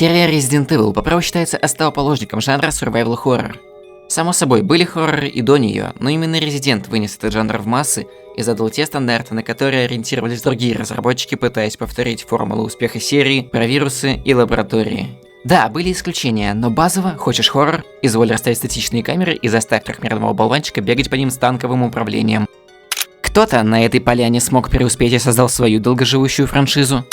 Серия Resident Evil по праву считается основоположником жанра survival horror. Само собой, были хорроры и до нее, но именно Resident вынес этот жанр в массы и задал те стандарты, на которые ориентировались другие разработчики, пытаясь повторить формулу успеха серии про вирусы и лаборатории. Да, были исключения, но базово, хочешь хоррор, изволь расставить статичные камеры и заставь трехмерного болванчика бегать по ним с танковым управлением. Кто-то на этой поляне смог преуспеть и создал свою долгоживущую франшизу.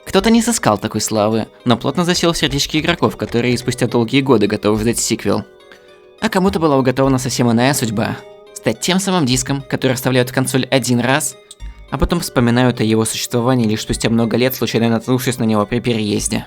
Кто-то не сыскал такой славы, но плотно засел в сердечки игроков, которые спустя долгие годы готовы ждать сиквел. А кому-то была уготована совсем иная судьба – стать тем самым диском, который вставляют в консоль один раз, а потом вспоминают о его существовании лишь спустя много лет, случайно наткнувшись на него при переезде.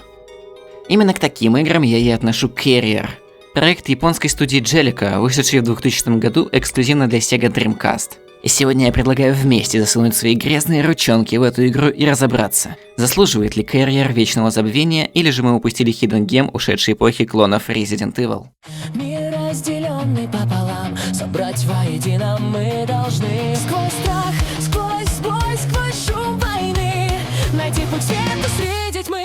Именно к таким играм я и отношу Carrier – проект японской студии Jellica, вышедший в 2000 году эксклюзивно для Sega Dreamcast. И сегодня я предлагаю вместе засунуть свои грязные ручонки в эту игру и разобраться, заслуживает ли Carrier вечного забвения, или же мы упустили Hidden Gem ушедшей эпохи клонов Resident Evil. Мир разделенный пополам, собрать воедино мы должны. Сквозь страх, сквозь бой, сквозь шум войны, найти путь света среди тьмы.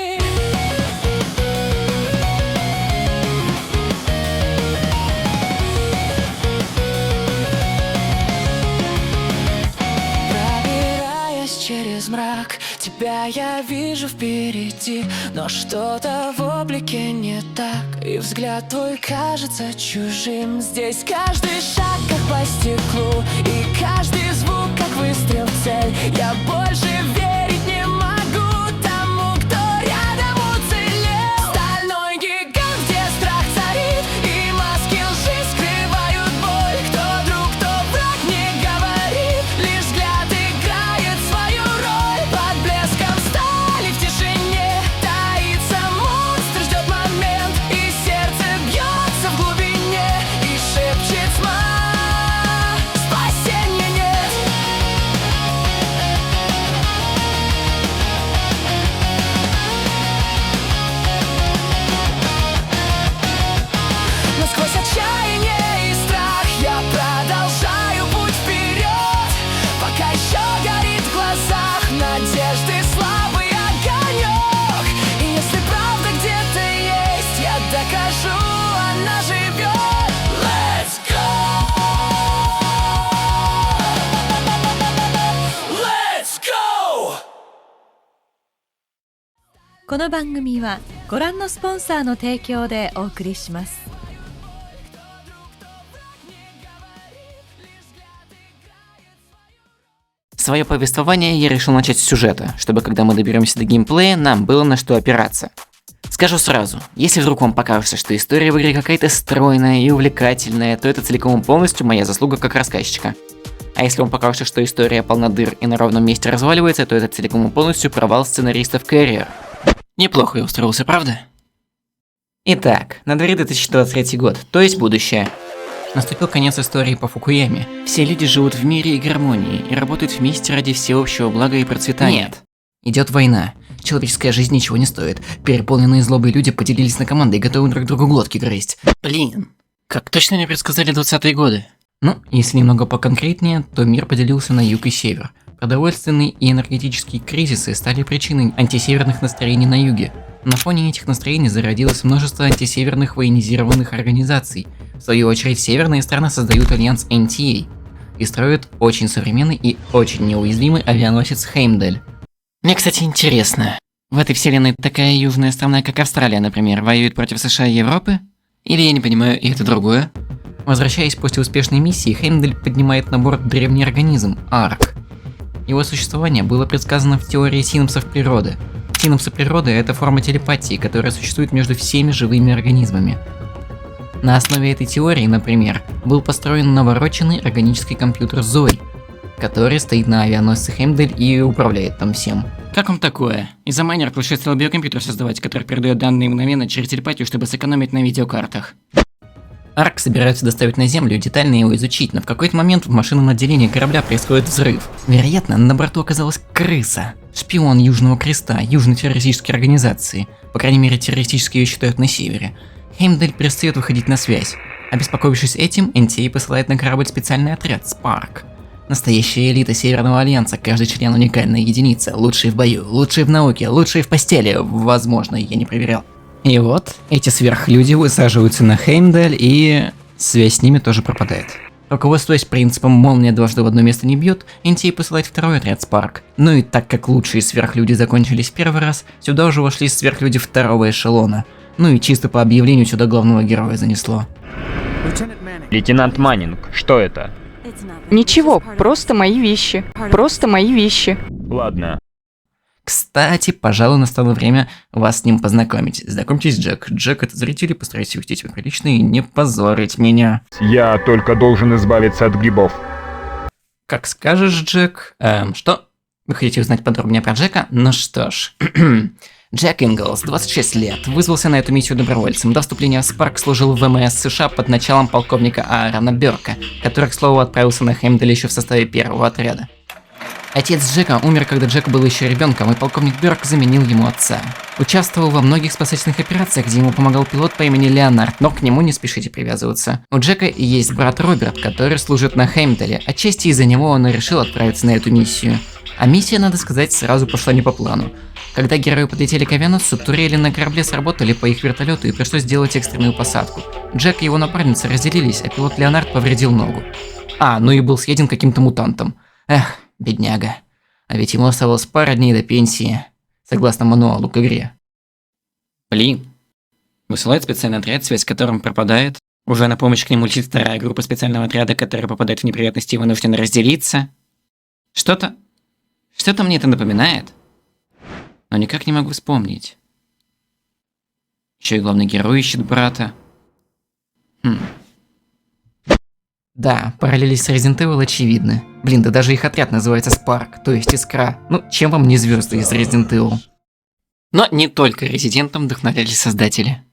Через мрак тебя я вижу впереди, но что-то в облике не так, и взгляд твой кажется чужим. Здесь каждый шаг как по стеклу, и каждый звук как выстрел в цель. Я больше верить не могу тому, кто рядом уцелел. Стальной гигант, где страх царит, и маски лжи скрывают боль. Кто друг, кто враг, не говорит, лишь взгляд играет свою роль. Под блеском стали в тишине таится монстр, ждет момент, и сердце бьется в глубине и шепчет тьма: спасения нет. Но сквозь отчаяние и страх я продолжаю путь вперед, пока еще горит в глазах надежды слабый огонек. И если правда где-то есть, я докажу, она живет. Let's go! Let's go! この番組はご覧のスポンサーの提供でお送りします。Свое повествование я решил начать с сюжета, чтобы когда мы доберемся до геймплея, нам было на что опираться. Скажу сразу, если вдруг вам покажется, что история в игре какая-то стройная и увлекательная, то это целиком и полностью моя заслуга как рассказчика. А если вам покажется, что история полна дыр и на ровном месте разваливается, то это целиком и полностью провал сценаристов Carrier. Неплохо я устроился, правда? Итак, на дворе 2023 год, то есть будущее. Наступил конец истории по Фукуяме. Все люди живут в мире и гармонии и работают вместе ради всеобщего блага и процветания. Нет. Идет война. Человеческая жизнь ничего не стоит. Переполненные злобой люди поделились на команды и готовы друг другу глотки грызть. Блин. Как точно мне предсказали 20-е годы? Ну, если немного поконкретнее, то мир поделился на юг и север. Продовольственные и энергетические кризисы стали причиной антисеверных настроений на юге. На фоне этих настроений зародилось множество антисеверных военизированных организаций. В свою очередь, северные страны создают альянс NTA и строят очень современный и очень неуязвимый авианосец Хеймдаль. Мне, кстати, интересно, в этой вселенной такая южная страна, как Австралия, например, воюет против США и Европы? Или я не понимаю, и это другое? Возвращаясь после успешной миссии, Хеймдаль поднимает на борт древний организм – Арк. Его существование было предсказано в теории синапсов природы. Синапсы природы – это форма телепатии, которая существует между всеми живыми организмами. На основе этой теории, например, был построен навороченный органический компьютер Зой, который стоит на авианосце Хеймдаль и управляет там всем. Как вам такое? Из-за майнеров пришлось целый биокомпьютер создавать, который передает данные мгновенно через телепатию, чтобы сэкономить на видеокартах. Арк собираются доставить на Землю и детально его изучить, но в какой-то момент в машинном отделении корабля происходит взрыв. Вероятно, на борту оказалась крыса. Шпион Южного Креста, южной террористической организации. По крайней мере, террористические ее считают на севере. Хеймдаль перестает выходить на связь. Обеспокоившись этим, NTA посылает на корабль специальный отряд Спарк. Настоящая элита Северного Альянса, каждый член уникальная единица, лучший в бою, лучший в науке, лучший в постели, возможно, я не проверял. И вот, эти сверхлюди высаживаются на Хеймдаль, и связь с ними тоже пропадает. Руководствуясь принципом «молния дважды в одно место не бьет», Интей посылает второй отряд Спарк. Ну и так как лучшие сверхлюди закончились в первый раз, сюда уже вошли сверхлюди второго эшелона. Ну и чисто по объявлению сюда главного героя занесло. Лейтенант Маннинг, что это? Ничего, просто мои вещи. Просто мои вещи. Ладно. Кстати, пожалуй, настало время вас с ним познакомить. Знакомьтесь, Джек. Джек — это зритель, и постарайтесь вести себя прилично и не позорить меня. Я только должен избавиться от грибов. Как скажешь, Джек. Что? Вы хотите узнать подробнее про Джека? Ну что ж. Джек Инглс, 26 лет, вызвался на эту миссию добровольцем. До вступления в Спарк служил в ВМС США под началом полковника Аарона Бёрка, который, к слову, отправился на Хеймдаль еще в составе первого отряда. Отец Джека умер, когда Джек был еще ребенком, и полковник Бёрк заменил ему отца. Участвовал во многих спасательных операциях, где ему помогал пилот по имени Леонард, но к нему не спешите привязываться. У Джека есть брат Роберт, который служит на Хеймдале, отчасти из-за него он и решил отправиться на эту миссию. А миссия, надо сказать, сразу пошла не по плану. Когда герои подлетели к авианосцу, турели на корабле сработали по их вертолету и пришлось сделать экстренную посадку. Джек и его напарница разделились, а пилот Леонард повредил ногу. Ну и был съеден каким-то мутантом. Эх, бедняга. А ведь ему оставалось пара дней до пенсии, согласно мануалу к игре. Блин. Высылает специальный отряд, связь с которым пропадает. Уже на помощь к нему летит вторая группа специального отряда, которая попадает в неприятности и вынуждена разделиться. Что-то мне это напоминает. Но никак не могу вспомнить. Еще и главный герой ищет брата. Да, параллели с Resident Evil очевидны. Блин, да даже их отряд называется Спарк, то есть Искра. Ну, чем вам не звезды из Resident Evil? Но не только Резидентом вдохновлялись создатели.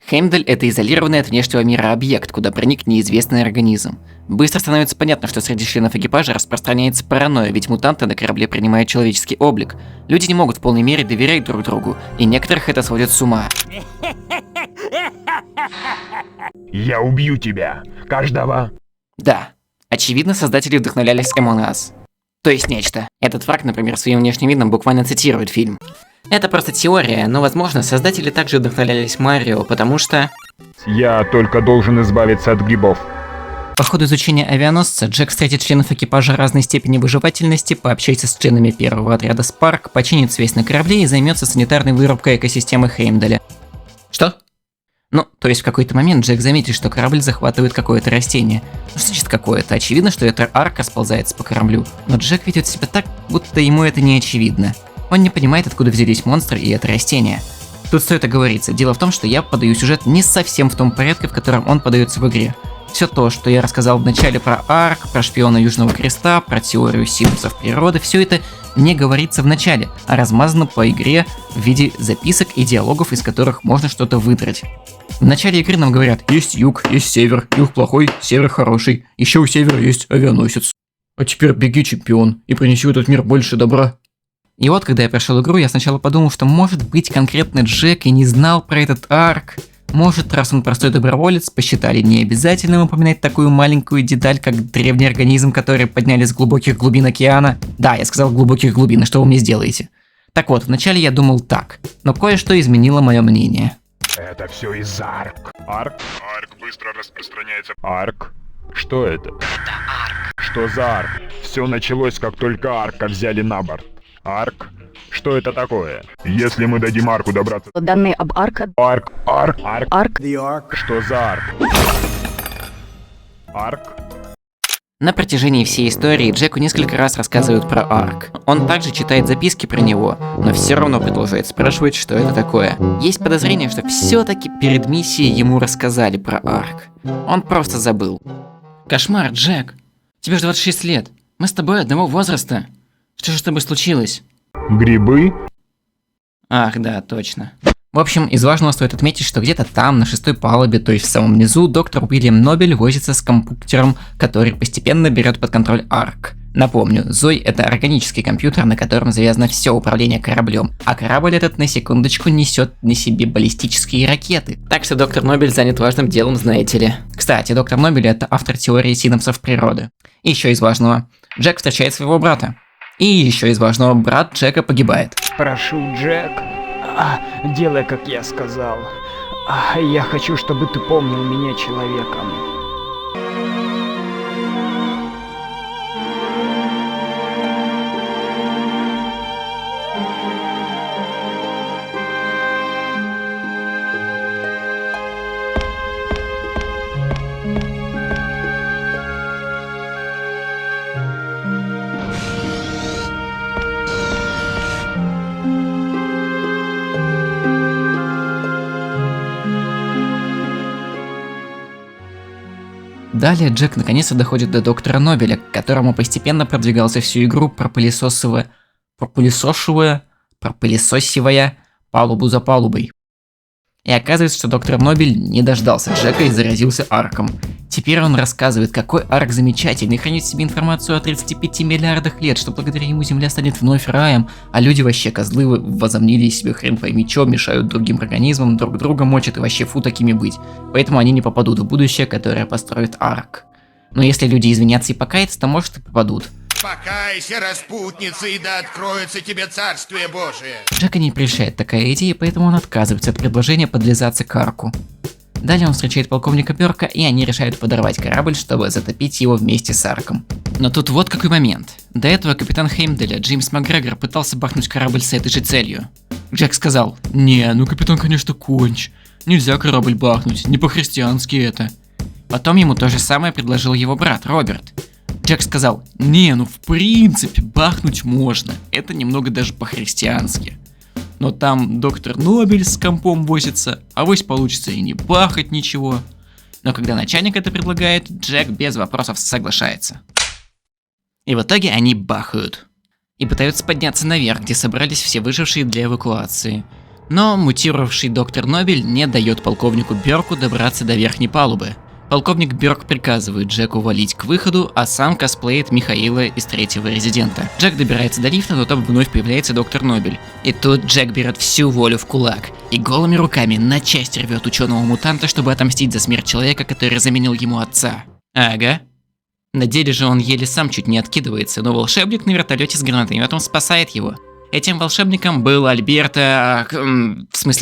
Хеймдаль — это изолированный от внешнего мира объект, куда проник неизвестный организм. Быстро становится понятно, что среди членов экипажа распространяется паранойя, ведь мутанты на корабле принимают человеческий облик. Люди не могут в полной мере доверять друг другу, и некоторых это сводит с ума. Я убью тебя, каждого. Да, очевидно, создатели вдохновлялись Among Us. То есть нечто. Этот фраг, например, своим внешним видом буквально цитирует фильм. Это просто теория, но, возможно, создатели также вдохновлялись Марио, потому что... Я только должен избавиться от грибов. По ходу изучения авианосца Джек встретит членов экипажа разной степени выживательности, пообщается с членами первого отряда Спарк, починит связь на корабле и займется санитарной вырубкой экосистемы Хеймдаля. Что? Ну, то есть в какой-то момент Джек заметит, что корабль захватывает какое-то растение. Ну, что значит какое-то? Очевидно, что эта арка сползается по кораблю. Но Джек ведет себя так, будто ему это не очевидно. Он не понимает, откуда взялись монстры и это растение. Тут стоит оговориться. Дело в том, что я подаю сюжет не совсем в том порядке, в котором он подается в игре. Все то, что я рассказал в начале про Арк, про шпиона Южного Креста, про теорию синусов природы, все это не говорится в начале, а размазано по игре в виде записок и диалогов, из которых можно что-то выдрать. В начале игры нам говорят: есть юг, есть север, юг плохой, север хороший, еще у севера есть авианосец. А теперь беги, чемпион, и принеси в этот мир больше добра. И вот, когда я прошел игру, я сначала подумал, что может быть конкретно Джек и не знал про этот арк. Может, раз он простой доброволец, посчитали необязательным упоминать такую маленькую деталь, как древний организм, который подняли с глубоких глубин океана. Да, я сказал глубоких глубин, и что вы мне сделаете? Так вот, вначале я думал так, но кое-что изменило мое мнение. Это все из-за Арк. Арк? Арк быстро распространяется. Арк? Что это? Это Арк. Что за Арк? Все началось, как только Арка взяли на борт. Арк? Что это такое? Если мы дадим Арку добраться... Данные об Арк. Арк. Арк. Что за Арк? Арк? На протяжении всей истории Джеку несколько раз рассказывают про Арк. Он также читает записки про него, но все равно продолжает спрашивать, что это такое. Есть подозрение, что все-таки перед миссией ему рассказали про Арк. Он просто забыл. Кошмар, Джек. Тебе же 26 лет. Мы с тобой одного возраста. Что же с тобой случилось? Грибы? Ах, да, точно. В общем, из важного стоит отметить, что где-то там, на 6-й палубе, то есть в самом низу, доктор Уильям Нобель возится с компьютером, который постепенно берет под контроль Арк. Напомню, Зой — это органический компьютер, на котором завязано все управление кораблем, а корабль этот, на секундочку, несет на себе баллистические ракеты. Так что доктор Нобель занят важным делом, знаете ли. Кстати, доктор Нобель — это автор теории синапсов природы. И еще из важного. Джек встречает своего брата. И еще из важного, брат Джека погибает. Прошу, Джек. Делай, как я сказал. Я хочу, чтобы ты помнил меня человеком. Далее Джек наконец-то доходит до доктора Нобеля, к которому постепенно продвигался всю игру, пропылесосивая палубу за палубой. И оказывается, что доктор Нобель не дождался Джека и заразился Арком. Теперь он рассказывает, какой Арк замечательный, хранит в себе информацию о 35 миллиардах лет, что благодаря ему Земля станет вновь раем, а люди вообще козлы возомнили из себя хрен пойми чё, мешают другим организмам, друг друга мочат и вообще фу такими быть. Поэтому они не попадут в будущее, которое построит Арк. Но если люди извинятся и покаяться, то может и попадут. Покайся, распутница, и да откроется тебе царствие Божие. Джека не прельщает такая идея, поэтому он отказывается от предложения подлизаться к Арку. Далее он встречает полковника Бёрка, и они решают подорвать корабль, чтобы затопить его вместе с Арком. Но тут вот какой момент. До этого капитан Хеймдаля Джеймс Макгрегор пытался бахнуть корабль с этой же целью. Джек сказал: «Не, ну капитан, конечно, конч. Нельзя корабль бахнуть, не по-христиански это». Потом ему то же самое предложил его брат Роберт. Джек сказал: «Не, ну в принципе бахнуть можно, это немного даже по-христиански. Но там доктор Нобель с компом возится, авось получится и не бахать ничего». Но когда начальник это предлагает, Джек без вопросов соглашается. И в итоге они бахают. И пытаются подняться наверх, где собрались все выжившие для эвакуации. Но мутировавший доктор Нобель не дает полковнику Бёрку добраться до верхней палубы. Полковник Бёрк приказывает Джеку валить к выходу, а сам косплеит Михаила из Третьего Резидента. Джек добирается до лифта, но там вновь появляется доктор Нобель. И тут Джек берет всю волю в кулак и голыми руками на части рвет ученого-мутанта, чтобы отомстить за смерть человека, который заменил ему отца. Ага. На деле же он еле сам чуть не откидывается, но волшебник на вертолете с гранатометом спасает его. Этим волшебником был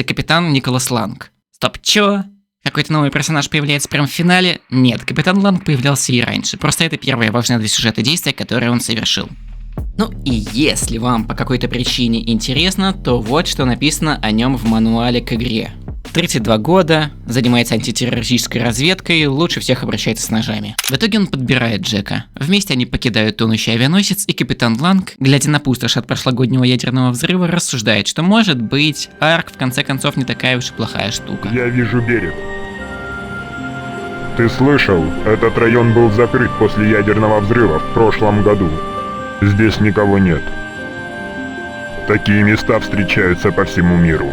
капитан Николас Ланг. Стоп, чё? Какой-то новый персонаж появляется прямо в финале? Нет, капитан Ланг появлялся и раньше, просто это первое важное для сюжета действие, которое он совершил. Ну и если вам по какой-то причине интересно, то вот что написано о нем в мануале к игре. 32 года, занимается антитеррористической разведкой, лучше всех обращается с ножами. В итоге он подбирает Джека. Вместе они покидают тонущий авианосец, и капитан Ланг, глядя на пустошь от прошлогоднего ядерного взрыва, рассуждает, что может быть, Арк в конце концов не такая уж и плохая штука. Я вижу берег. Ты слышал? Этот район был закрыт после ядерного взрыва в прошлом году. Здесь никого нет. Такие места встречаются по всему миру.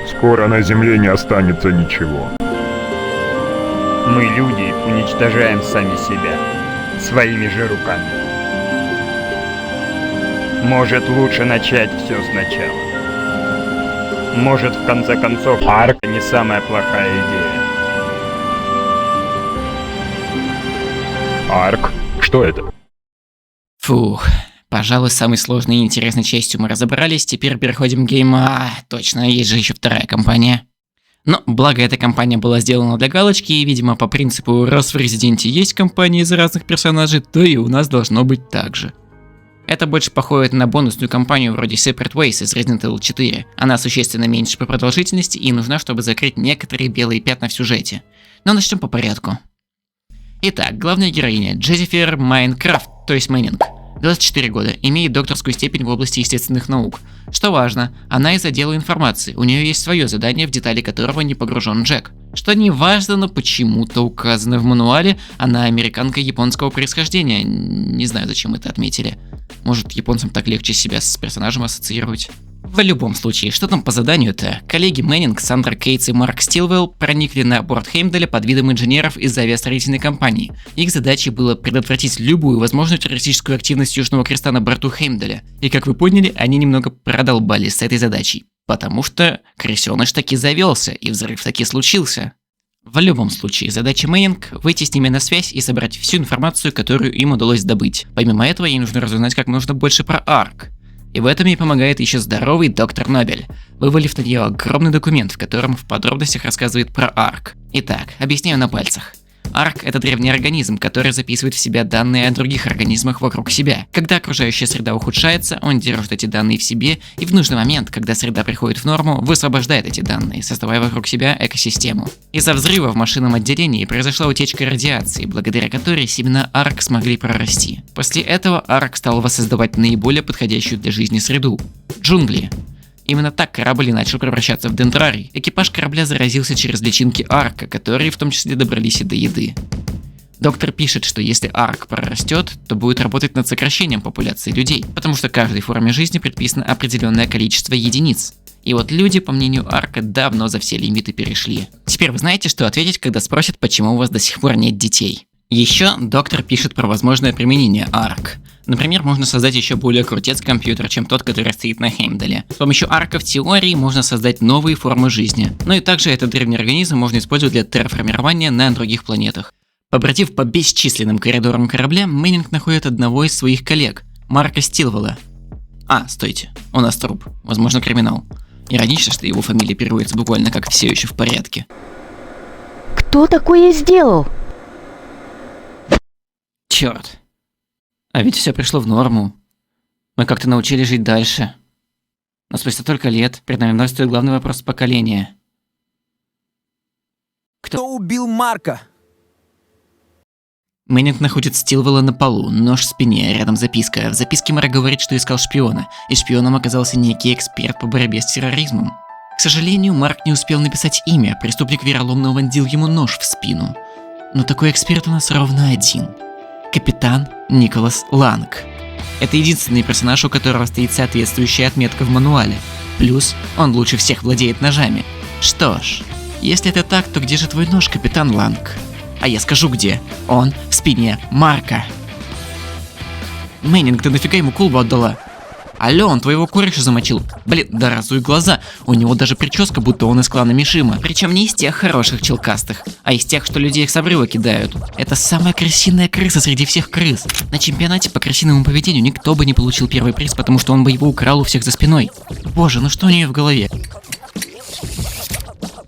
Скоро на Земле не останется ничего. Мы, люди, уничтожаем сами себя. Своими же руками. Может, лучше начать все сначала. Может, в конце концов, Арк не самая плохая идея. Арк? Что это? Фух, пожалуй, с самой сложной и интересной частью мы разобрались, теперь переходим к гейму. Точно, есть же еще вторая кампания. Но, благо эта кампания была сделана для галочки, и, видимо, по принципу, раз в Резиденте есть кампании из разных персонажей, то и у нас должно быть так же. Это больше походит на бонусную кампанию вроде Separate Ways из Resident Evil 4. Она существенно меньше по продолжительности и нужна, чтобы закрыть некоторые белые пятна в сюжете. Но начнем по порядку. Итак, главная героиня Дженнифер Майнкрафт, то есть Мэннинг. 24 года, имеет докторскую степень в области естественных наук. Что важно, она из отдела информации, у нее есть свое задание, в детали которого не погружен Джек. Что не важно, но почему-то указано в мануале, она американка японского происхождения. Не знаю, зачем это отметили. Может, японцам так легче себя с персонажем ассоциировать. В любом случае, что там по заданию-то? Коллеги Мэннинг, Сандра Кейтс и Марк Стилвелл проникли на борт Хеймдаля под видом инженеров из авиастроительной компании. Их задачей было предотвратить любую возможную террористическую активность Южного Креста на борту Хеймдаля. И как вы поняли, они немного продолбались с этой задачей. Потому что крысёныш таки завелся, и взрыв таки случился. В любом случае, задача Мэннинг – выйти с ними на связь и собрать всю информацию, которую им удалось добыть. Помимо этого, ей нужно разузнать как можно больше про Арк. И в этом ей помогает еще здоровый доктор Нобель, вывалив на нее огромный документ, в котором в подробностях рассказывает про ARK. Итак, объясняю на пальцах. ARK – это древний организм, который записывает в себя данные о других организмах вокруг себя. Когда окружающая среда ухудшается, он держит эти данные в себе и в нужный момент, когда среда приходит в норму, высвобождает эти данные, создавая вокруг себя экосистему. Из-за взрыва в машинном отделении произошла утечка радиации, благодаря которой семена ARK смогли прорасти. После этого ARK стал воссоздавать наиболее подходящую для жизни среду – джунгли. Именно так корабль и начал превращаться в дендрарий. Экипаж корабля заразился через личинки Арка, которые в том числе добрались и до еды. Доктор пишет, что если Арк прорастет, то будет работать над сокращением популяции людей, потому что каждой форме жизни предписано определенное количество единиц. И вот люди, по мнению Арка, давно за все лимиты перешли. Теперь вы знаете, что ответить, когда спросят, почему у вас до сих пор нет детей. Еще доктор пишет про возможное применение Арк. Например, можно создать еще более крутецкий компьютер, чем тот, который стоит на Хеймдале. С помощью Арка в теории можно создать новые формы жизни. Ну и также этот древний организм можно использовать для терраформирования на других планетах. Побродив по бесчисленным коридорам корабля, Мэннинг находит одного из своих коллег, Марка Стилвелла. Стойте, у нас труп, возможно криминал. Иронично, что его фамилия переводится буквально как «все еще в порядке». Кто такое сделал? Черт. А ведь все пришло в норму. Мы как-то научились жить дальше. Но спустя столько лет перед нами вновь стоит главный вопрос поколения. Кто убил Марка? Мэннинг находит Стилвелла на полу, нож в спине, рядом записка. В записке Мара говорит, что искал шпиона, и шпионом оказался некий эксперт по борьбе с терроризмом. К сожалению, Марк не успел написать имя, преступник вероломно вонзил ему нож в спину. Но такой эксперт у нас ровно один. Капитан Николас Ланг. Это единственный персонаж, у которого стоит соответствующая отметка в мануале. Плюс он лучше всех владеет ножами. Что ж, если это так, то где же твой нож, капитан Ланг? А я скажу где. Он в спине Марка. Мэннинг, ты нафига ему колбу отдала? Алло, он твоего кореша замочил. Блин, да разуй глаза. У него даже прическа, будто он из клана Мишима. Причем не из тех хороших челкастых, а из тех, что людей с обрыва кидают. Это самая крысиная крыса среди всех крыс. На чемпионате по крысиному поведению никто бы не получил первый приз, потому что он бы его украл у всех за спиной. Боже, ну что у нее в голове?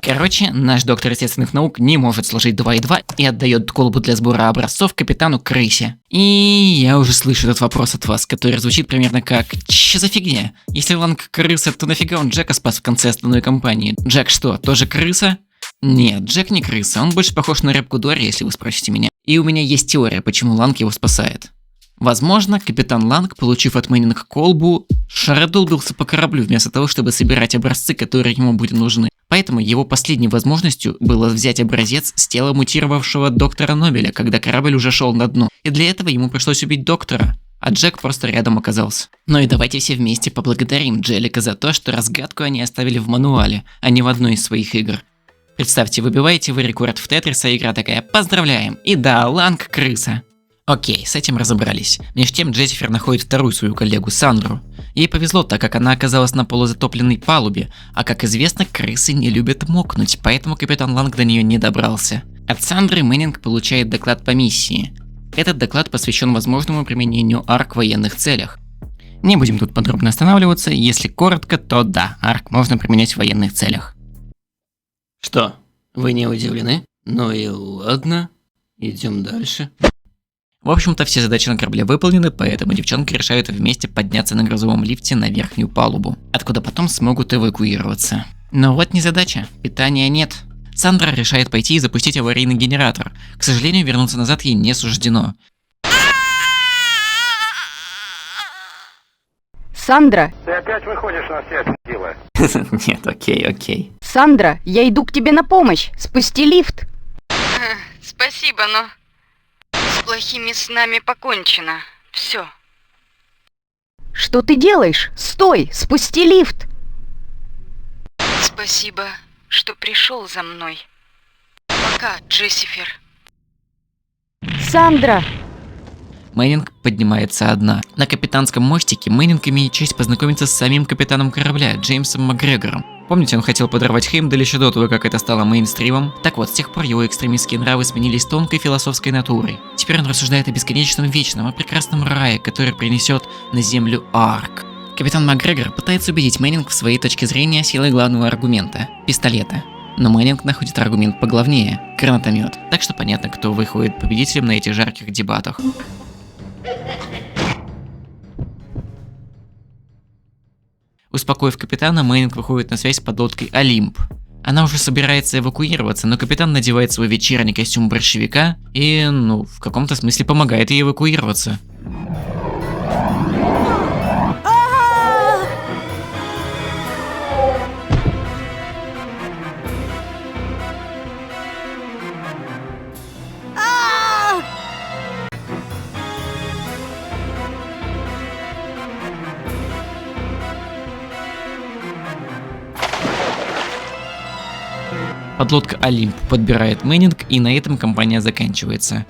Короче, наш доктор естественных наук не может сложить 2 и 2 и отдает колбу для сбора образцов капитану Крысе. И я уже слышу этот вопрос от вас, который звучит примерно как: че за фигня? Если Ланг крыса, то нафига он Джека спас в конце основной кампании? Джек что, тоже крыса? Нет, Джек не крыса, он больше похож на рыбку Дори, если вы спросите меня. И у меня есть теория, почему Ланг его спасает. Возможно, капитан Ланг, получив от Мэннинга колбу, шародолбился по кораблю вместо того, чтобы собирать образцы, которые ему были нужны. Поэтому его последней возможностью было взять образец с тела мутировавшего доктора Нобеля, когда корабль уже шел на дно. И для этого ему пришлось убить доктора, а Джек просто рядом оказался. Ну и давайте все вместе поблагодарим Джелика за то, что разгадку они оставили в мануале, а не в одной из своих игр. Представьте, выбиваете вы рекорд в Тетрис, а игра такая: поздравляем! И да, Ланг крыса. Окей, с этим разобрались. Меж тем Джессифер находит вторую свою коллегу Сандру. Ей повезло, так как она оказалась на полузатопленной палубе, а как известно, крысы не любят мокнуть, поэтому капитан Ланг до нее не добрался. От Сандры Мэннинг получает доклад по миссии. Этот доклад посвящен возможному применению Арк в военных целях. Не будем тут подробно останавливаться, если коротко, то да, Арк можно применять в военных целях. Что, вы не удивлены? Ну и ладно, идем дальше. В общем-то, все задачи на корабле выполнены, поэтому девчонки решают вместе подняться на грузовом лифте на верхнюю палубу, откуда потом смогут эвакуироваться. Но вот незадача, питания нет. Сандра решает пойти и запустить аварийный генератор. К сожалению, вернуться назад ей не суждено. Сандра! Ты опять выходишь на связь, милая? Нет, окей. Сандра, я иду к тебе на помощь! Спусти лифт! Спасибо, но... С плохими снами покончено. Все. Что ты делаешь? Стой! Спусти лифт! Спасибо, что пришел за мной. Пока, Джессифер. Сандра! Мэннинг поднимается одна. На капитанском мостике Мэннинг имеет честь познакомиться с самим капитаном корабля, Джеймсом Макгрегором. Помните, он хотел подорвать Хеймдаль еще до того, как это стало мейнстримом? Так вот, с тех пор его экстремистские нравы сменились тонкой философской натурой. Теперь он рассуждает о бесконечном вечном, о прекрасном рае, который принесет на землю Арк. Капитан Макгрегор пытается убедить Мэннинг в своей точке зрения силой главного аргумента – пистолета. Но Мэннинг находит аргумент поглавнее – гранатомет. Так что понятно, кто выходит победителем на этих жарких дебатах. Успокоив капитана, Мэннинг выходит на связь с подлодкой «Олимп». Она уже собирается эвакуироваться, но капитан надевает свой вечерний костюм борщевика и, в каком-то смысле помогает ей эвакуироваться. Подлодка «Олимп» подбирает Мэннинг, и на этом кампания заканчивается.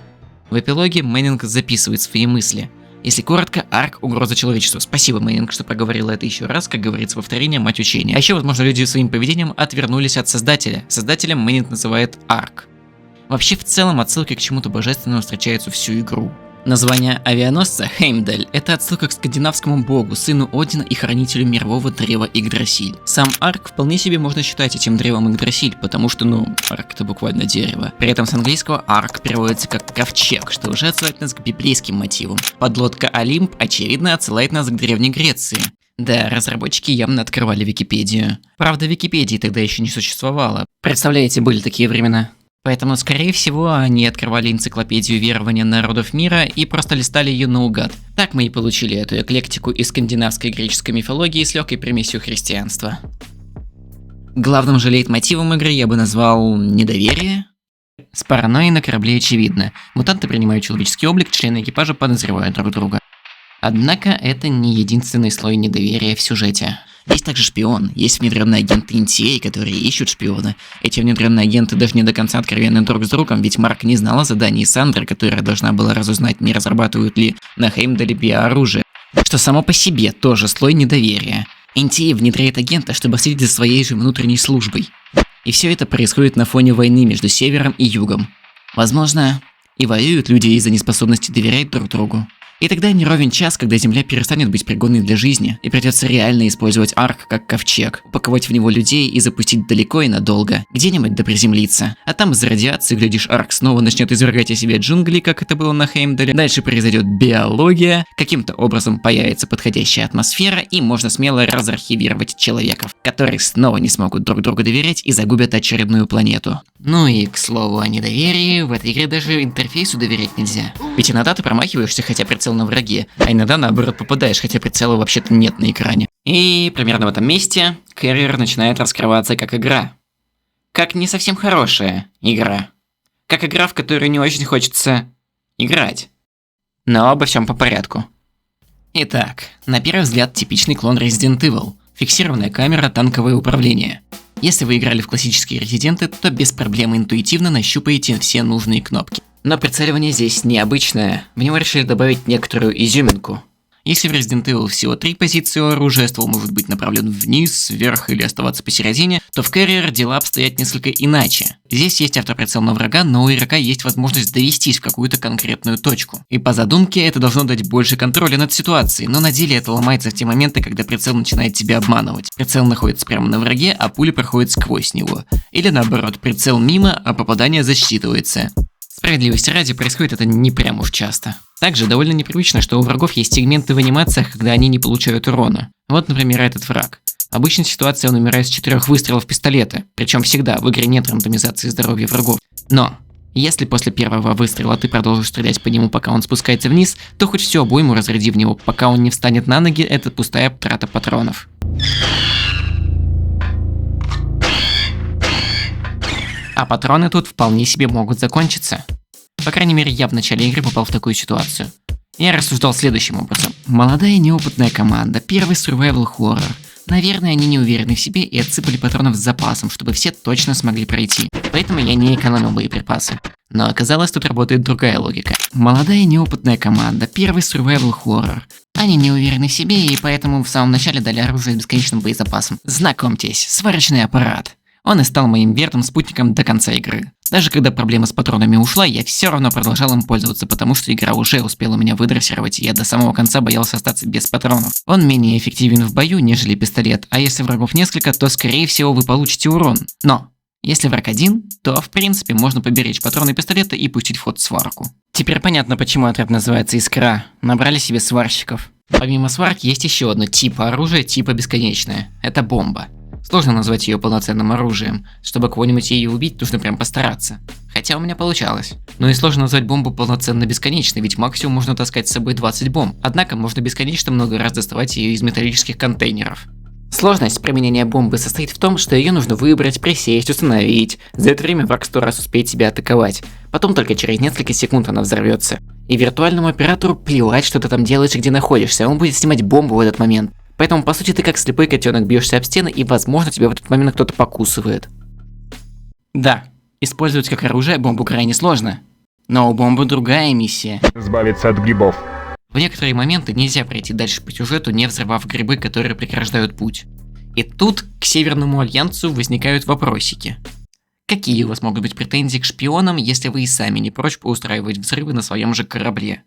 В эпилоге Мэннинг записывает свои мысли. Если коротко, Арк – угроза человечеству. Спасибо, Мэннинг, что проговорила это еще раз, как говорится, повторение – мать учения. А еще, возможно, люди своим поведением отвернулись от Создателя. Создателем Мэннинг называет Арк. Вообще, в целом, отсылки к чему-то божественному встречаются всю игру. Название авианосца Хеймдаль – это отсылка к скандинавскому богу, сыну Одина и хранителю мирового древа Игдрасиль. Сам Арк вполне себе можно считать этим древом Игдрасиль, потому что, Арк – это буквально дерево. При этом с английского Арк переводится как ковчег, что уже отсылает нас к библейским мотивам. Подлодка Олимп, очевидно, отсылает нас к Древней Греции. Да, разработчики явно открывали Википедию. Правда, Википедии тогда еще не существовало. Представляете, были такие времена. Поэтому, скорее всего, они открывали энциклопедию верования народов мира и просто листали ее наугад. Так мы и получили эту эклектику из скандинавской и греческой мифологии с легкой примесью христианства. Главным же лейтмотивом игры я бы назвал недоверие. С паранойей на корабле очевидно. Мутанты принимают человеческий облик, члены экипажа подозревают друг друга. Однако это не единственный слой недоверия в сюжете. Есть также шпион, есть внедренные агенты NTA, которые ищут шпиона. Эти внедренные агенты даже не до конца откровенны друг с другом, ведь Марк не знал о задании Сандры, которая должна была разузнать, не разрабатывают ли на Хеймдале биооружие. Что само по себе тоже слой недоверия. NTA внедряет агента, чтобы следить за своей же внутренней службой. И все это происходит на фоне войны между Севером и Югом. Возможно, и воюют люди из-за неспособности доверять друг другу. И тогда не ровен час, когда Земля перестанет быть пригодной для жизни, и придется реально использовать Арк как ковчег, упаковать в него людей и запустить далеко и надолго, где-нибудь да приземлиться. А там из-за радиации, глядишь, Арк снова начнет извергать из себя джунгли, как это было на Хеймдале. Дальше произойдет биология, каким-то образом появится подходящая атмосфера, и можно смело разархивировать человеков, которые снова не смогут друг другу доверять и загубят очередную планету. Ну и, к слову о недоверии, в этой игре даже интерфейсу доверять нельзя. Ведь иногда ты промахиваешься, хотя прицел на враге, а иногда наоборот попадаешь, хотя прицела вообще-то нет на экране. И примерно в этом месте Carrier начинает раскрываться как игра. Как не совсем хорошая игра. Как игра, в которую не очень хочется играть. Но обо всем по порядку. Итак, на первый взгляд типичный клон Resident Evil. Фиксированная камера, танковое управление. Если вы играли в классические Резиденты, то без проблем интуитивно нащупаете все нужные кнопки. Но прицеливание здесь необычное, в него решили добавить некоторую изюминку. Если в Resident Evil всего 3 позиции у оружия, ствол может быть направлен вниз, вверх или оставаться посередине, то в Carrier дела обстоят несколько иначе. Здесь есть автоприцел на врага, но у игрока есть возможность довестись в какую-то конкретную точку. И по задумке это должно дать больше контроля над ситуацией, но на деле это ломается в те моменты, когда прицел начинает тебя обманывать. Прицел находится прямо на враге, а пуля проходит сквозь него. Или наоборот, прицел мимо, а попадание засчитывается. Справедливости ради, происходит это не прям уж часто. Также довольно непривычно, что у врагов есть сегменты в анимациях, когда они не получают урона. Вот, например, этот враг. В обычной ситуации он умирает с 4 выстрелов пистолета, причем всегда, в игре нет рандомизации здоровья врагов. Но, если после первого выстрела ты продолжишь стрелять по нему, пока он спускается вниз, то хоть всю обойму разряди в него, пока он не встанет на ноги, это пустая трата патронов. А патроны тут вполне себе могут закончиться. По крайней мере, я в начале игры попал в такую ситуацию. Я рассуждал следующим образом. Молодая неопытная команда, первый survival horror. Наверное, они не уверены в себе и отсыпали патронов с запасом, чтобы все точно смогли пройти. Поэтому я не экономил боеприпасы. Но оказалось, тут работает другая логика. Молодая неопытная команда, первый survival horror. Они не уверены в себе и поэтому в самом начале дали оружие с бесконечным боезапасом. Знакомьтесь, сварочный аппарат. Он и стал моим верным спутником до конца игры. Даже когда проблема с патронами ушла, я все равно продолжал им пользоваться, потому что игра уже успела меня выдрессировать, и я до самого конца боялся остаться без патронов. Он менее эффективен в бою, нежели пистолет, а если врагов несколько, то скорее всего вы получите урон. Но если враг один, то в принципе можно поберечь патроны пистолета и пустить в ход сварку. Теперь понятно, почему отряд называется Искра. Набрали себе сварщиков. Помимо сварки есть еще одно типа оружия, типа бесконечное. Это бомба. Сложно назвать ее полноценным оружием. Чтобы кого-нибудь ее убить, нужно прям постараться. Хотя у меня получалось. Но и сложно назвать бомбу полноценно бесконечной, ведь максимум можно таскать с собой 20 бомб. Однако можно бесконечно много раз доставать ее из металлических контейнеров. Сложность применения бомбы состоит в том, что ее нужно выбрать, присесть, установить. За это время враг 100 раз успеет тебя атаковать. Потом только через несколько секунд она взорвется. И виртуальному оператору плевать, что ты там делаешь и где находишься, он будет снимать бомбу в этот момент. Поэтому, по сути, ты как слепой котенок бьешься об стены, и, возможно, тебя в этот момент кто-то покусывает. Да, использовать как оружие бомбу крайне сложно. Но у бомбы другая миссия. Избавиться от грибов. В некоторые моменты нельзя пройти дальше по сюжету, не взорвав грибы, которые преграждают путь. И тут к Северному Альянсу возникают вопросики. Какие у вас могут быть претензии к шпионам, если вы и сами не прочь поустраивать взрывы на своем же корабле?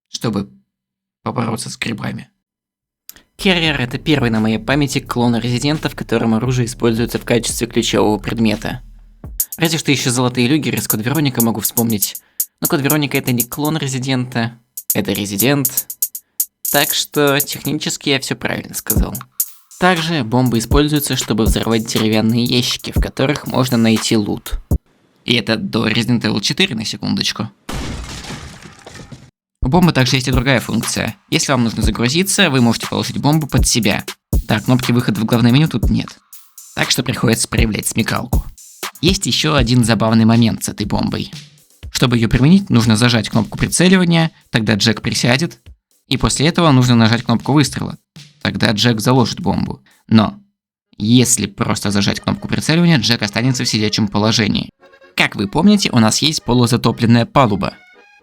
Чтобы побороться с грибами. Керриер — это первый на моей памяти клон Резидента, в котором оружие используется в качестве ключевого предмета. Разве что еще Золотые Люгеры с Код Вероника могу вспомнить. Но Код Вероника — это не клон Резидента, это Резидент. Так что технически я все правильно сказал. Также бомбы используются, чтобы взорвать деревянные ящики, в которых можно найти лут. И это до Resident Evil 4 на секундочку. У бомбы также есть и другая функция. Если вам нужно загрузиться, вы можете положить бомбу под себя. Да, кнопки выхода в главное меню тут нет. Так что приходится проявлять смекалку. Есть еще один забавный момент с этой бомбой. Чтобы ее применить, нужно зажать кнопку прицеливания, тогда Джек присядет, и после этого нужно нажать кнопку выстрела. Тогда Джек заложит бомбу. Но если просто зажать кнопку прицеливания, Джек останется в сидячем положении. Как вы помните, у нас есть полузатопленная палуба.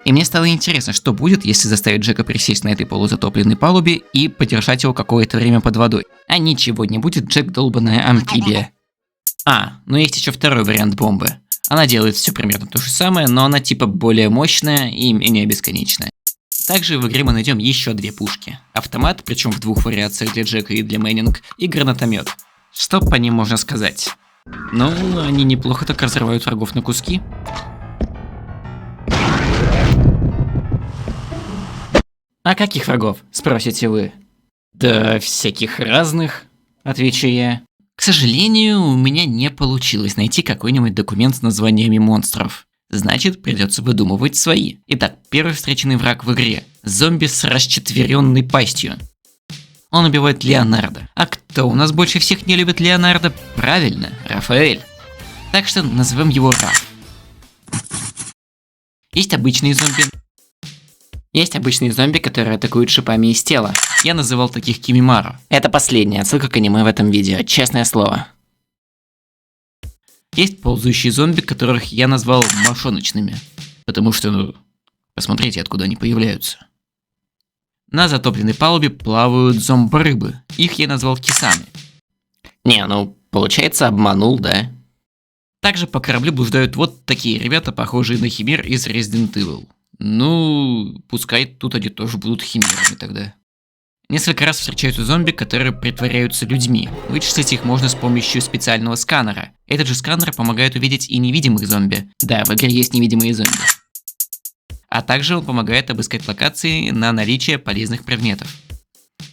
И мне стало интересно, что будет, если заставить Джека присесть на этой полузатопленной палубе и подержать его какое-то время под водой. А ничего не будет, Джек долбаная амфибия. Но есть еще второй вариант бомбы. Она делает все примерно то же самое, но она типа более мощная и менее бесконечная. Также в игре мы найдем еще две пушки. Автомат, причем в двух вариациях для Джека и для Мэннинг, и гранатомет. Что по ним можно сказать? Ну, они неплохо так разрывают врагов на куски. А каких врагов, спросите вы? Да всяких разных, отвечу я. К сожалению, у меня не получилось найти какой-нибудь документ с названиями монстров. Значит, придется выдумывать свои. Итак, первый встреченный враг в игре. Зомби с расчетверенной пастью. Он убивает Леонардо. А кто у нас больше всех не любит Леонардо? Правильно, Рафаэль. Так что назовем его Раф. Есть обычные зомби, которые атакуют шипами из тела. Я называл таких Кимимару. Это последняя отсылка к аниме в этом видео, честное слово. Есть ползающие зомби, которых я назвал мошоночными. Потому что, посмотрите, откуда они появляются. На затопленной палубе плавают зомборыбы. Их я назвал кисами. Получается, обманул, да? Также по кораблю блуждают вот такие ребята, похожие на химер из Resident Evil. Пускай тут они тоже будут химерами тогда. Несколько раз встречаются зомби, которые притворяются людьми. Вычислить их можно с помощью специального сканера. Этот же сканер помогает увидеть и невидимых зомби. Да, в игре есть невидимые зомби. А также он помогает обыскать локации на наличие полезных предметов.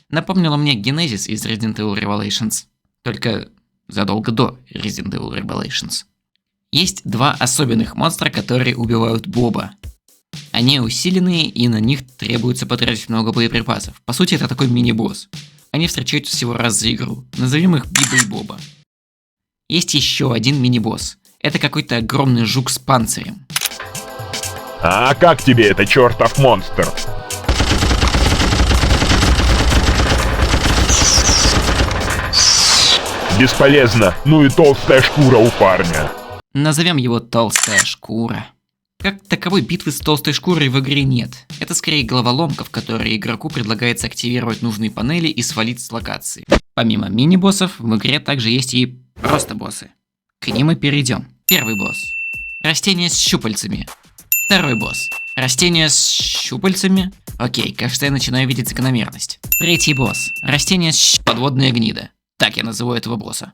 Напомнило мне Genesis из Resident Evil Revelations. Только задолго до Resident Evil Revelations. Есть два особенных монстра, которые убивают Боба. Они усиленные, и на них требуется потратить много боеприпасов. По сути, это такой мини-босс. Они встречаются всего раз за игру. Назовем их Биба и Боба. Есть еще один мини-босс. Это какой-то огромный жук с панцирем. А как тебе это, чертов монстр? Бесполезно, и толстая шкура у парня. Назовем его Толстая Шкура. Как таковой битвы с толстой шкурой в игре нет. Это скорее головоломка, в которой игроку предлагается активировать нужные панели и свалить с локации. Помимо мини-боссов, в игре также есть и просто боссы. К ним мы перейдем. Первый босс. Растение с щупальцами. Второй босс. Растение с щупальцами. Окей, кажется, я начинаю видеть закономерность. Третий босс. Растение с подводная гнида. Так я называю этого босса.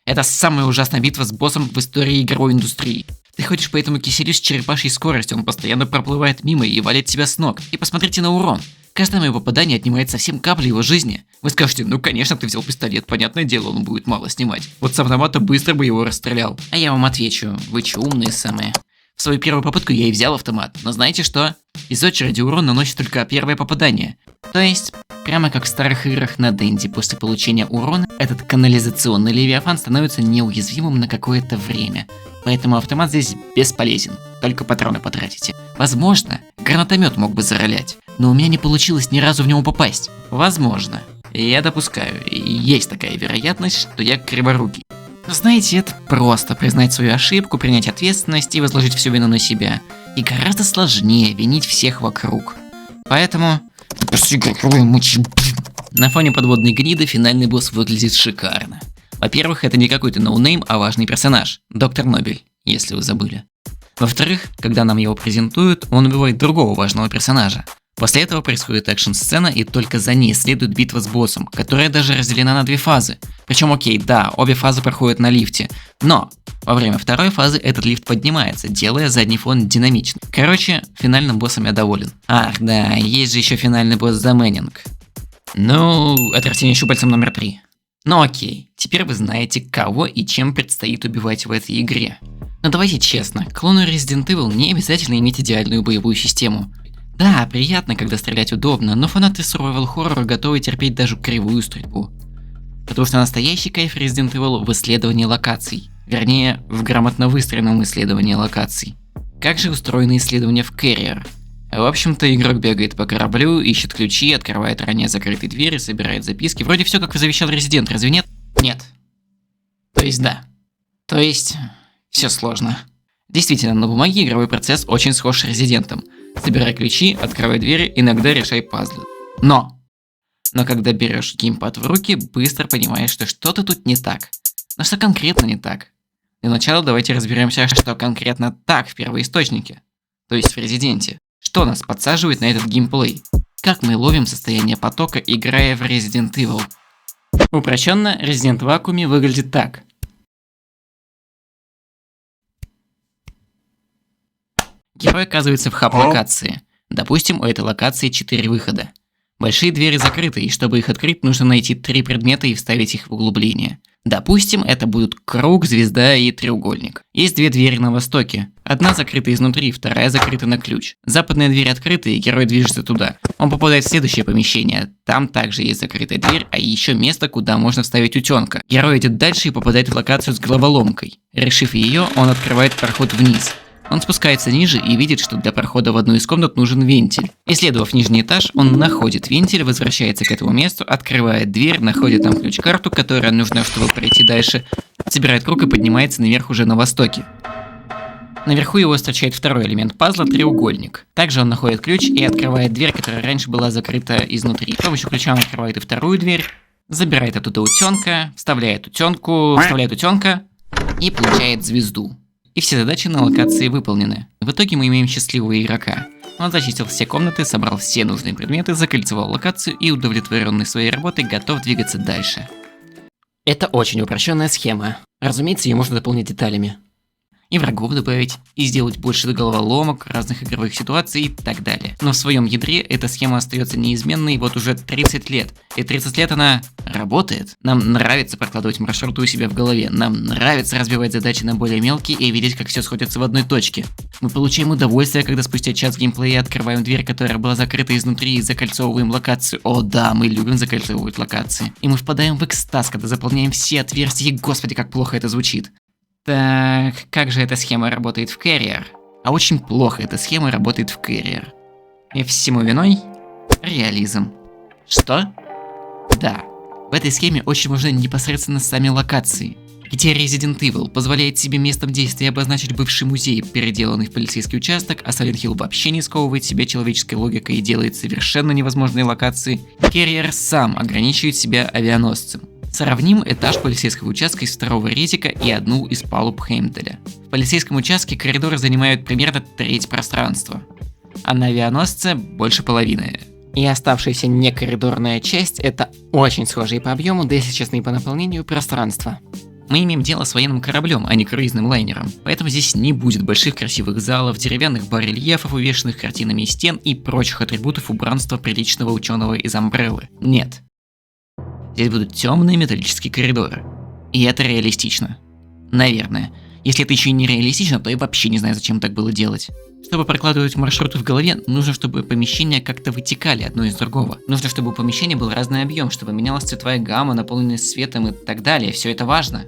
Это самая ужасная битва с боссом в истории игровой индустрии. Ты ходишь по этому киселю с черепашьей скоростью, он постоянно проплывает мимо и валит тебя с ног. И посмотрите на урон. Каждое мое попадание отнимает совсем каплю его жизни. Вы скажете, ну конечно, ты взял пистолет, понятное дело, он будет мало снимать. Вот с автомата быстро бы его расстрелял. А я вам отвечу, вы че умные самые. В свою первую попытку я и взял автомат, но знаете что? Из очереди урон наносит только первое попадание. То есть, прямо как в старых играх на Денди, после получения урона, этот канализационный левиафан становится неуязвимым на какое-то время. Поэтому автомат здесь бесполезен, только патроны потратите. Возможно, гранатомет мог бы заролять, но у меня не получилось ни разу в него попасть. Возможно. Я допускаю, есть такая вероятность, что я криворукий. Знаете, это просто признать свою ошибку, принять ответственность и возложить всю вину на себя. И гораздо сложнее винить всех вокруг. Поэтому... На фоне подводной гниды финальный босс выглядит шикарно. Во-первых, это не какой-то ноунейм, а важный персонаж. Доктор Нобель, если вы забыли. Во-вторых, когда нам его презентуют, он убивает другого важного персонажа. После этого происходит экшн-сцена, и только за ней следует битва с боссом, которая даже разделена на две фазы. Причем окей, да, обе фазы проходят на лифте, но во время второй фазы этот лифт поднимается, делая задний фон динамичным. Короче, финальным боссом я доволен. Ах да, есть же еще финальный босс за Мэннинг. Ну, это растение щупальцем номер 3. Ну окей, теперь вы знаете, кого и чем предстоит убивать в этой игре. Но давайте честно, клону Resident Evil не обязательно иметь идеальную боевую систему. Да, приятно, когда стрелять удобно, но фанаты survival horror готовы терпеть даже кривую стрельбу. Потому что настоящий кайф Resident Evil в исследовании локаций. Вернее, в грамотно выстроенном исследовании локаций. Как же устроено исследование в Carrier? В общем-то, игрок бегает по кораблю, ищет ключи, открывает ранее закрытые двери, собирает записки. Вроде все как завещал Resident, разве нет? Нет. То есть да. То есть, все сложно. Действительно, на бумаге игровой процесс очень схож с Резидентом. Собирай ключи, открывай двери, иногда решай пазлы. Но когда берешь геймпад в руки, быстро понимаешь, что что-то тут не так. Но что конкретно не так? Для начала давайте разберемся, что конкретно так в первоисточнике. То есть в Резиденте. Что нас подсаживает на этот геймплей? Как мы ловим состояние потока, играя в Resident Evil? Упрощенно, Resident в вакууме выглядит так. Герой оказывается в хаб-локации. Допустим, у этой локации 4 выхода. Большие двери закрыты, и чтобы их открыть, нужно найти 3 предмета и вставить их в углубление. Допустим, это будут круг, звезда и треугольник. Есть 2 двери на востоке. Одна закрыта изнутри, вторая закрыта на ключ. Западная дверь открыта, и герой движется туда. Он попадает в следующее помещение. Там также есть закрытая дверь, а еще место, куда можно вставить утенка. Герой идет дальше и попадает в локацию с головоломкой. Решив ее, он открывает проход вниз. Он спускается ниже и видит, что для прохода в одну из комнат нужен вентиль. Исследовав нижний этаж, он находит вентиль, возвращается к этому месту, открывает дверь, находит там ключ-карту, которая нужна, чтобы пройти дальше, собирает круг и поднимается наверх уже на востоке. Наверху его встречает второй элемент пазла – треугольник. Также он находит ключ и открывает дверь, которая раньше была закрыта изнутри. С помощью ключа он открывает и вторую дверь, забирает оттуда утенка, вставляет утенка и получает звезду. И все задачи на локации выполнены. В итоге мы имеем счастливого игрока. Он зачистил все комнаты, собрал все нужные предметы, закольцевал локацию и, удовлетворенный своей работой, готов двигаться дальше. Это очень упрощенная схема. Разумеется, ее можно дополнить деталями. И врагов добавить, и сделать больше головоломок, разных игровых ситуаций и так далее. Но в своем ядре эта схема остается неизменной вот уже 30 лет. И 30 лет она работает. Нам нравится прокладывать маршруты у себя в голове. Нам нравится разбивать задачи на более мелкие и видеть, как все сходится в одной точке. Мы получаем удовольствие, когда спустя час геймплея открываем дверь, которая была закрыта изнутри, и закольцовываем локацию. О да, мы любим закольцовывать локации. И мы впадаем в экстаз, когда заполняем все отверстия, и господи, как плохо это звучит. Так, как же эта схема работает в Carrier? А очень плохо эта схема работает в Carrier. И всему виной реализм. Что? Да, в этой схеме очень важны непосредственно сами локации. Где Resident Evil позволяет себе местом действия обозначить бывший музей, переделанный в полицейский участок, а Silent Hill вообще не сковывает себя человеческой логикой и делает совершенно невозможные локации, Carrier сам ограничивает себя авианосцем. Сравним этаж полицейского участка из второго редика и одну из палуб Хеймдаля. В полицейском участке коридоры занимают примерно треть пространства, а на авианосце больше половины. И оставшаяся некоридорная часть — это очень схожие по объему, да если честно и по наполнению, пространства. Мы имеем дело с военным кораблем, а не круизным лайнером, поэтому здесь не будет больших красивых залов, деревянных барельефов, увешанных картинами из стен и прочих атрибутов убранства приличного ученого из Амбреллы. Нет. Здесь будут темные металлические коридоры. И это реалистично. Наверное. Если это еще и не реалистично, то я вообще не знаю, зачем так было делать. Чтобы прокладывать маршруты в голове, нужно, чтобы помещения как-то вытекали одно из другого. Нужно, чтобы у помещения был разный объем, чтобы менялась цветовая гамма, наполненность светом и так далее. Все это важно.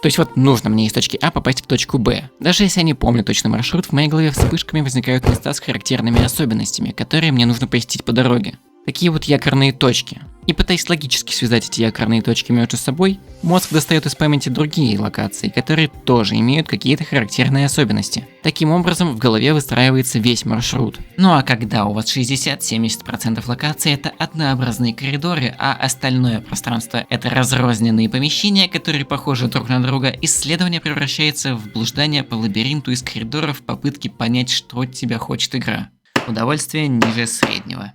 То есть вот нужно мне из точки А попасть в точку Б. Даже если я не помню точный маршрут, в моей голове вспышками возникают места с характерными особенностями, которые мне нужно посетить по дороге. Такие вот якорные точки. И пытаясь логически связать эти якорные точки между собой, мозг достает из памяти другие локации, которые тоже имеют какие-то характерные особенности. Таким образом, в голове выстраивается весь маршрут. Ну а когда у вас 60-70% локаций это однообразные коридоры, а остальное пространство это разрозненные помещения, которые похожи друг на друга, исследование превращается в блуждание по лабиринту из коридоров в попытке понять, что от тебя хочет игра. Удовольствие ниже среднего.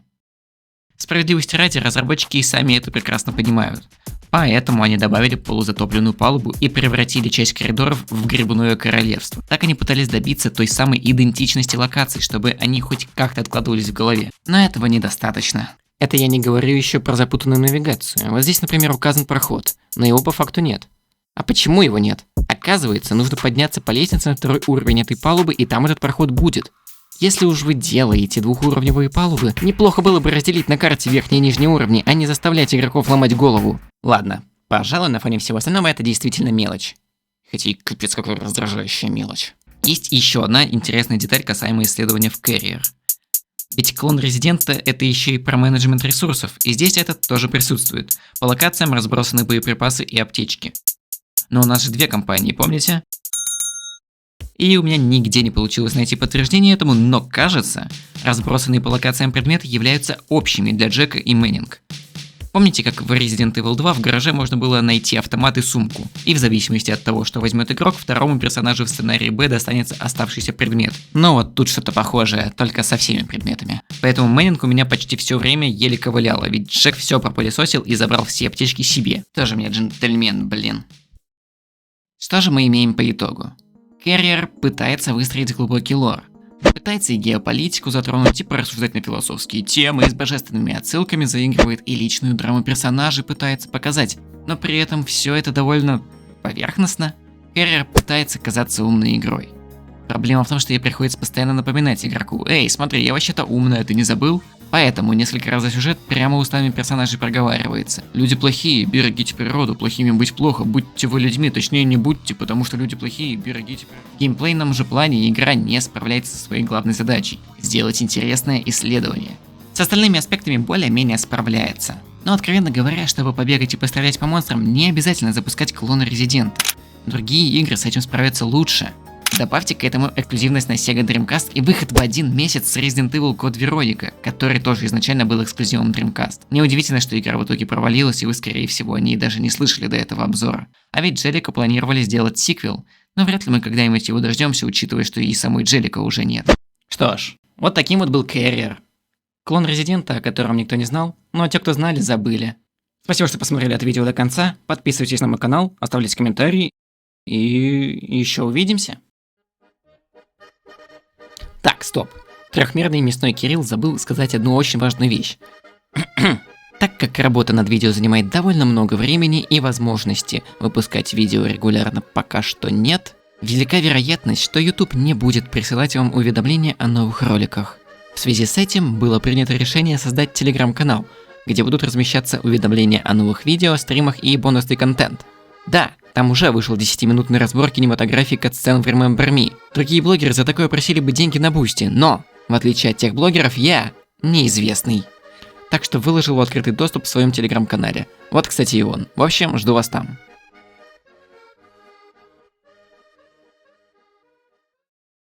Справедливости ради, разработчики и сами это прекрасно понимают. Поэтому они добавили полузатопленную палубу и превратили часть коридоров в грибное королевство. Так они пытались добиться той самой идентичности локаций, чтобы они хоть как-то откладывались в голове. Но этого недостаточно. Это я не говорю еще про запутанную навигацию. Вот здесь, например, указан проход, но его по факту нет. А почему его нет? Оказывается, нужно подняться по лестнице на второй уровень этой палубы, и там этот проход будет. Если уж вы делаете двухуровневые палубы, неплохо было бы разделить на карте верхние и нижние уровни, а не заставлять игроков ломать голову. Ладно, пожалуй, на фоне всего остального это действительно мелочь. Хотя и капец какая раздражающая мелочь. Есть еще одна интересная деталь, касаемая исследования в Carrier. Ведь клон Резидента это еще и про менеджмент ресурсов, и здесь это тоже присутствует. По локациям разбросаны боеприпасы и аптечки. Но у нас же две компании, помните? И у меня нигде не получилось найти подтверждение этому, но кажется, разбросанные по локациям предметы являются общими для Джека и Мэннинг. Помните, как в Resident Evil 2 в гараже можно было найти автомат и сумку, и в зависимости от того, что возьмет игрок, второму персонажу в сценарии Б достанется оставшийся предмет. Но вот тут что-то похожее, только со всеми предметами. Поэтому Мэннинг у меня почти все время еле ковыляла, ведь Джек все пропылесосил и забрал все аптечки себе. Тоже мне джентльмен, блин. Что же мы имеем по итогу? Carrier пытается выстроить глубокий лор. Пытается и геополитику затронуть, и порассуждать на философские темы, и с божественными отсылками заигрывает, и личную драму персонажей пытается показать. Но при этом все это довольно поверхностно. Carrier пытается казаться умной игрой. Проблема в том, что ей приходится постоянно напоминать игроку: «Эй, смотри, я вообще-то умная, ты не забыл?» Поэтому несколько раз за сюжет прямо устами персонажей проговаривается: «Люди плохие, берегите природу, плохими быть плохо, будьте вы людьми, точнее не будьте, потому что люди плохие, берегите природу». В геймплейном же плане игра не справляется со своей главной задачей – сделать интересное исследование. С остальными аспектами более-менее справляется. Но, откровенно говоря, чтобы побегать и пострелять по монстрам, не обязательно запускать клона Резидента. Другие игры с этим справятся лучше. Добавьте к этому эксклюзивность на Sega Dreamcast и выход в один месяц с Resident Evil Code Veronica, который тоже изначально был эксклюзивом Dreamcast. Неудивительно, что игра в итоге провалилась, и вы, скорее всего, о ней даже не слышали до этого обзора. А ведь Джелика планировали сделать сиквел, но вряд ли мы когда-нибудь его дождемся, учитывая, что и самой Джелика уже нет. Что ж, вот таким вот был Carrier. Клон Резидента, о котором никто не знал, но те, кто знали, забыли. Спасибо, что посмотрели это видео до конца, подписывайтесь на мой канал, оставляйте комментарии, и еще увидимся. Так, стоп. Трехмерный мясной Кирилл забыл сказать одну очень важную вещь. Так как работа над видео занимает довольно много времени и возможности выпускать видео регулярно пока что нет, велика вероятность, что YouTube не будет присылать вам уведомления о новых роликах. В связи с этим было принято решение создать телеграм-канал, где будут размещаться уведомления о новых видео, стримах и бонусный контент. Да, там уже вышел 10-минутный разбор кинематографии катсцен в Remember Me. Другие блогеры за такое просили бы деньги на Бусти, но, в отличие от тех блогеров, я неизвестный. Так что выложил в открытый доступ в своем телеграм-канале. Вот, кстати, и он. В общем, жду вас там.